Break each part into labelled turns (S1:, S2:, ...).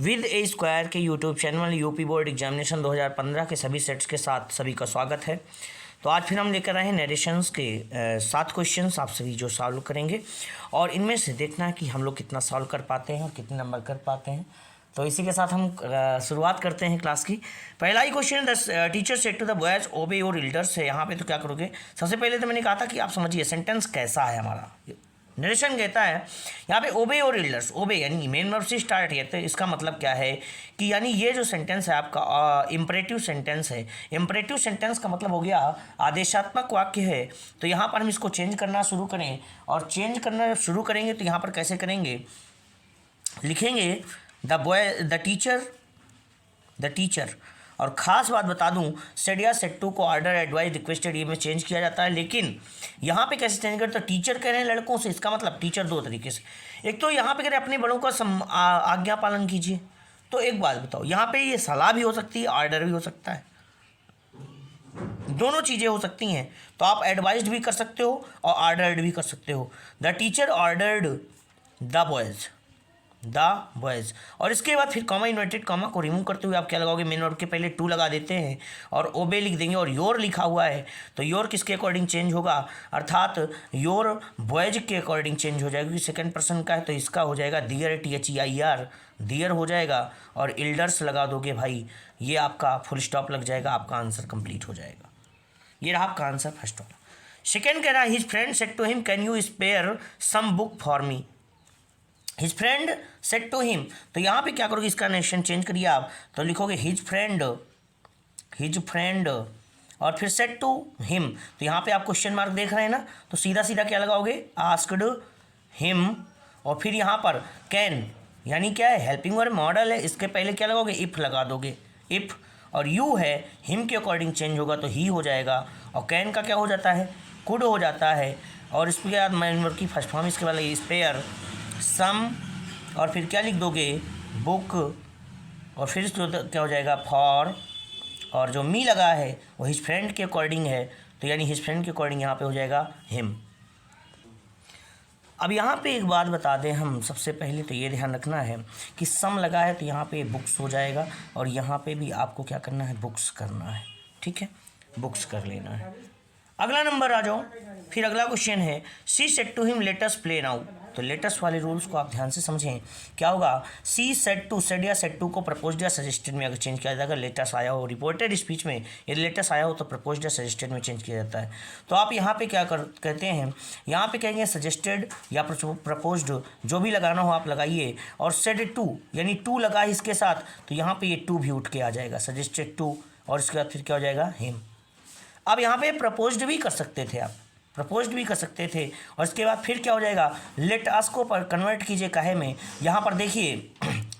S1: With A square के YouTube channel UP board examination 2015 के सभी सेट्स के साथ सभी का स्वागत है। तो आज फिर हम लेकर आए हैं नरेशंस के 7 क्वेश्चंस आप सभी जो सॉल्व करेंगे और इनमें से देखना है कि हम लोग कितना सॉल्व कर पाते हैं और कितने नंबर कर पाते हैं। तो इसी के साथ हम शुरुआत करते हैं क्लास की। पहला ही question the teacher said to the boys obey your elders है। यहाँ पे तो क्या करोगे, सबसे पहले तो मैंने कहा था कि आप समझिए सेंटेंस कैसा है हमारा। नरेशन कहता है यहाँ पे ओबे और एल्डर्स, ओबे यानी मेन वर्ब से स्टार्ट है। तो इसका मतलब क्या है कि यानी ये जो सेंटेंस है आपका इम्परेटिव सेंटेंस है। इम्परेटिव सेंटेंस का मतलब हो गया आदेशात्मक वाक्य है। तो यहाँ पर हम इसको चेंज करना शुरू करें और चेंज करना शुरू करेंगे तो यहाँ पर कैसे करेंगे, लिखेंगे द टीचर। और ख़ास बात बता दूं, सेड या सेड टू को ऑर्डर एडवाइस रिक्वेस्टेड ये में चेंज किया जाता है, लेकिन यहाँ पे कैसे चेंज करते हैं। तो टीचर कह रहे हैं लड़कों से, इसका मतलब टीचर दो तरीके से। एक तो यहाँ पे कह रहे हैं अपने बड़ों का आज्ञा पालन कीजिए। तो एक बात बताओ, यहाँ पे ये सलाह भी हो सकती है, ऑर्डर भी हो सकता है, दोनों चीज़ें हो सकती हैं। तो आप एडवाइस्ड भी कर सकते हो और ऑर्डर्ड भी कर सकते हो। The teacher ordered the boys और इसके बाद फिर कॉमा इन्वर्टेड कॉमा को रिमूव करते हुए आप क्या लगाओगे, मेन वर्ब के पहले टू लगा देते हैं और ओबे लिख देंगे। और योर लिखा हुआ है तो योर किसके अकॉर्डिंग चेंज होगा, अर्थात योर बॉयज के अकॉर्डिंग चेंज हो जाएगा, क्योंकि सेकंड पर्सन का है तो इसका हो जाएगा दियर, THEIR दियर हो जाएगा। और एल्डर्स लगा दोगे भाई, ये आपका फुल स्टॉप लग जाएगा, आपका आंसर कंप्लीट हो जाएगा। ये रहा आपका आंसर फर्स्ट वाला। सेकेंड कह रहा है his friend said to him can you spare some book for me. His friend said to him, तो यहाँ पे क्या करोगे, इसका नेशन चेंज करिए आप, तो लिखोगे हिज फ्रेंड और फिर सेड टू हिम। तो यहाँ पे आप क्वेश्चन मार्क देख रहे हैं ना, तो सीधा सीधा क्या लगाओगे, आस्क्ड हिम। और फिर यहाँ पर कैन यानी क्या है, हेल्पिंग वर्ब मॉडल है, इसके पहले क्या लगाओगे, इफ़ लगा दोगे, इफ़। और यू है हिम के अकॉर्डिंग चेंज होगा तो ही हो जाएगा। और कैन का क्या हो जाता है, कुड हो जाता है। और इसके बाद मेन वर्ब की फर्स्ट फॉर्म इसके बाद स्पेयर सम और फिर क्या लिख दोगे, बुक। और फिर क्या हो जाएगा, फॉर। और जो मी लगा है वो हिज फ्रेंड के अकॉर्डिंग है, तो यानी हिज फ्रेंड के अकॉर्डिंग यहाँ पे हो जाएगा हिम। अब यहाँ पे एक बात बता दें हम, सबसे पहले तो ये ध्यान रखना है कि सम लगा है तो यहाँ पे बुक्स हो जाएगा और यहाँ पे भी आपको क्या करना है, बुक्स करना है। ठीक है, बुक्स कर लेना है। अगला नंबर आ जाओ। फिर अगला क्वेश्चन है she said to him let us play now. तो लेटेस्ट वाले रूल्स को आप ध्यान से समझें। क्या होगा, सी सेड टू, सेड या सेड टू को प्रपोज्ड या सजेस्टेड में अगर चेंज किया जाएगा, लेटेस्ट आया हो रिपोर्टेड स्पीच में, यदि लेटेस्ट आया हो तो प्रपोज्ड या सजेस्टेड में चेंज किया जाता है। तो आप यहाँ पे क्या कहते हैं, यहाँ पे कहेंगे सजेस्टेड या प्रपोज्ड, जो भी लगाना हो आप लगाइए। और सेड टू यानी टू लगा है इसके साथ, तो यहाँ पे ये टू भी उठ के आ जाएगा, सजेस्टेड टू। और इसके बाद फिर क्या हो जाएगा, हिम। अब यहाँ पे प्रपोज्ड भी कर सकते थे आप, प्रपोज्ड भी कर सकते थे। और इसके बाद फिर क्या हो जाएगा, लेट अस को पर कन्वर्ट कीजिए काहे में। यहाँ पर देखिए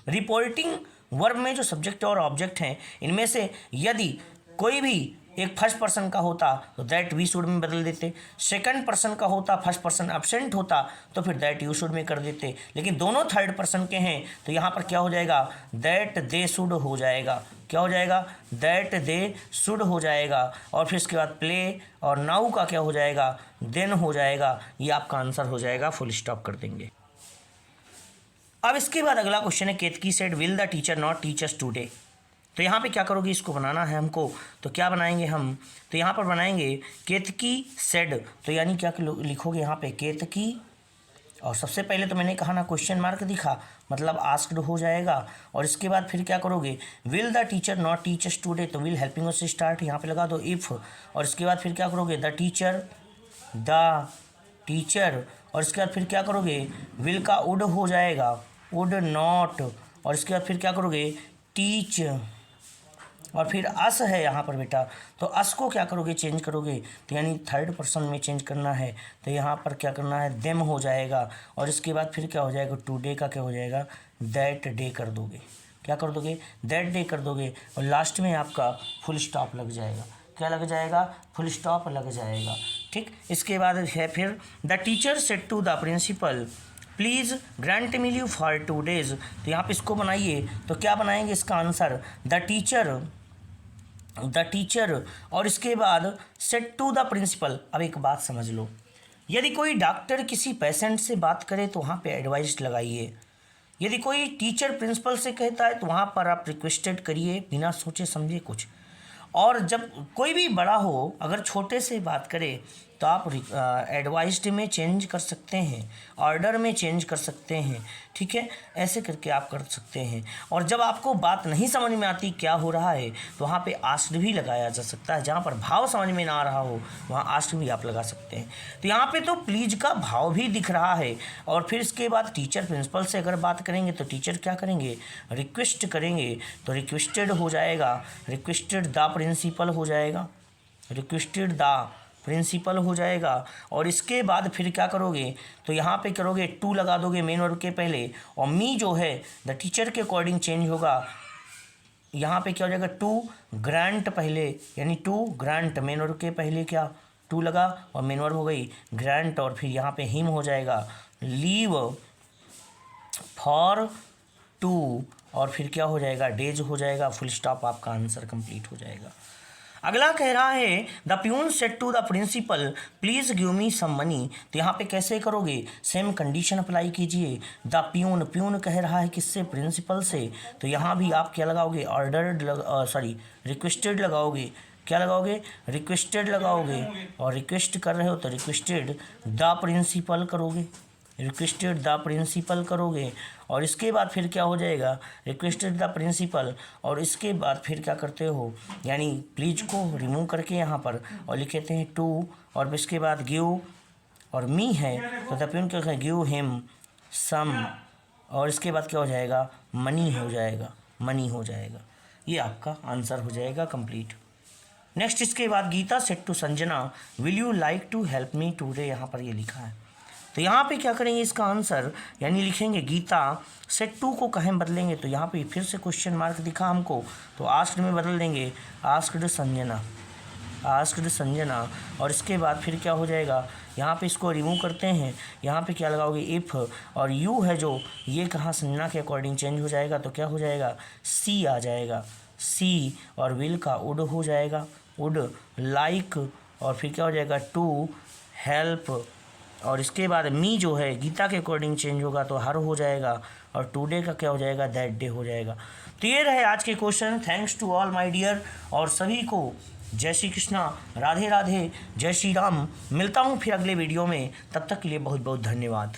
S1: रिपोर्टिंग वर्ब में जो सब्जेक्ट और ऑब्जेक्ट हैं, इनमें से यदि कोई भी एक फर्स्ट पर्सन का होता तो दैट वी शुड में बदल देते, सेकंड पर्सन का होता, फर्स्ट पर्सन एब्सेंट होता तो फिर दैट यू शुड में कर देते। लेकिन दोनों थर्ड पर्सन के हैं तो यहाँ पर क्या हो जाएगा, दैट दे शुड हो जाएगा। क्या हो जाएगा, दैट दे शुड हो जाएगा। और फिर इसके बाद प्ले और नाउ का क्या हो जाएगा, देन हो जाएगा। ये आपका आंसर हो जाएगा, फुल स्टॉप कर देंगे। अब इसके बाद अगला क्वेश्चन है Ketaki said will the teacher not teach us today. तो यहाँ पे क्या करोगे, इसको बनाना है हमको, तो क्या बनाएंगे हम, तो यहाँ पर बनाएंगे केतकी सेड। तो यानी क्या लिखोगे यहाँ पे, केतकी। और सबसे पहले तो मैंने कहा ना क्वेश्चन मार्क दिखा, मतलब आस्क्ड हो जाएगा। और इसके बाद फिर क्या करोगे, will the teacher not teach us today, तो विल हेल्पिंग से स्टार्ट यहाँ पे लगा दो इफ़। और इसके बाद फिर क्या करोगे, द टीचर। और इसके बाद फिर क्या करोगे, विल का वुड हो जाएगा, वुड नॉट। और इसके बाद फिर क्या करोगे, टीच। और फिर अस है यहाँ पर बेटा, तो अस को क्या करोगे, चेंज करोगे, तो यानी थर्ड पर्सन में चेंज करना है, तो यहाँ पर क्या करना है, देम हो जाएगा। और इसके बाद फिर क्या हो जाएगा, टुडे का क्या हो जाएगा, दैट डे कर दोगे। क्या कर दोगे, दैट डे कर दोगे। और लास्ट में आपका फुल स्टॉप लग जाएगा। क्या लग जाएगा, फुल स्टॉप लग जाएगा। ठीक, इसके बाद है फिर the teacher said to the principal please grant me leave for 2 days। तो यहाँ पे इसको बनाइए, तो क्या बनाएंगे इसका आंसर, द टीचर। और इसके बाद सेड टू द प्रिंसिपल। अब एक बात समझ लो, यदि कोई डॉक्टर किसी पेशेंट से बात करे तो वहाँ पे एडवाइस लगाइए। यदि कोई टीचर प्रिंसिपल से कहता है तो वहाँ पर आप रिक्वेस्टेड करिए बिना सोचे समझे कुछ। और जब कोई भी बड़ा हो अगर छोटे से बात करे तो आप एडवाइस्ड में चेंज कर सकते हैं, ऑर्डर में चेंज कर सकते हैं, ठीक है, ऐसे करके आप कर सकते हैं। और जब आपको बात नहीं समझ में आती क्या हो रहा है तो वहाँ पे आस्क्ड भी लगाया जा सकता है। जहाँ पर भाव समझ में ना आ रहा हो वहाँ आस्क्ड भी आप लगा सकते हैं। तो यहाँ पे तो प्लीज का भाव भी दिख रहा है। और फिर इसके बाद टीचर प्रिंसिपल से अगर बात करेंगे तो टीचर क्या करेंगे, रिक्वेस्ट करेंगे तो रिक्वेस्टेड हो जाएगा, रिक्वेस्टेड द प्रिंसिपल हो जाएगा, रिक्वेस्टेड द प्रिंसिपल हो जाएगा। और इसके बाद फिर क्या करोगे तो यहाँ पे करोगे टू लगा दोगे मेन वर्ब के पहले, और मी जो है द टीचर के अकॉर्डिंग चेंज होगा। यहाँ पे क्या हो जाएगा, टू ग्रांट पहले, यानी टू ग्रांट मेन वर्ब के पहले क्या टू लगा और मेन वर्ब हो गई ग्रांट, और फिर यहाँ पे हिम हो जाएगा लीव फॉर टू, और फिर क्या हो जाएगा डेज हो जाएगा, फुल स्टॉप, आपका आंसर कंप्लीट हो जाएगा। अगला कह रहा है the peon said to the principal please give me some money. तो यहाँ पे कैसे करोगे, सेम कंडीशन अप्लाई कीजिए। द प्यून, प्यून कह रहा है किससे, प्रिंसिपल से, तो यहाँ भी आप क्या लगाओगे, ऑर्डर्ड रिक्वेस्टेड लगाओगे। क्या लगाओगे, रिक्वेस्टेड लगाओगे। और रिक्वेस्ट कर रहे हो तो रिक्वेस्टेड द प्रिंसिपल करोगे, रिक्वेस्टेड द प्रिंसिपल करोगे। और इसके बाद फिर क्या हो जाएगा, रिक्वेस्टेड द प्रिंसिपल, और इसके बाद फिर क्या करते हो, यानी प्लीज को रिमूव करके यहाँ पर और लिख लेते हैं टू, और इसके बाद गिव और मी है तो द प्यून क्या गिव हिम सम, और इसके बाद क्या हो जाएगा, मनी हो जाएगा, मनी हो जाएगा। ये आपका आंसर हो जाएगा कंप्लीट। नेक्स्ट इसके बाद Gita said to Sanjana will you like to help me today, यहाँ पर ये लिखा है। तो यहाँ पे क्या करेंगे इसका आंसर, यानी लिखेंगे गीता सेट टू को कहें बदलेंगे तो यहाँ पे फिर से क्वेश्चन मार्क दिखा हमको, तो आस्क्ड में बदल देंगे आस्क्ड संजना, आस्क्ड संजना। और इसके बाद फिर क्या हो जाएगा, यहाँ पे इसको रिमूव करते हैं, यहाँ पे क्या लगाओगे इफ़, और यू है जो ये कहाँ संजना के अकॉर्डिंग चेंज हो जाएगा तो क्या हो जाएगा, सी आ जाएगा, सी, और विल का वुड हो जाएगा, वुड लाइक, और फिर क्या हो जाएगा टू हेल्प, और इसके बाद मी जो है गीता के अकॉर्डिंग चेंज होगा तो हर हो जाएगा, और टुडे का क्या हो जाएगा, दैट डे हो जाएगा। तो ये रहे आज के question. Thanks to all my dear, और सभी को जय श्री कृष्णा, राधे राधे, जय श्री राम। मिलता हूँ फिर अगले वीडियो में, तब तक के लिए बहुत बहुत धन्यवाद।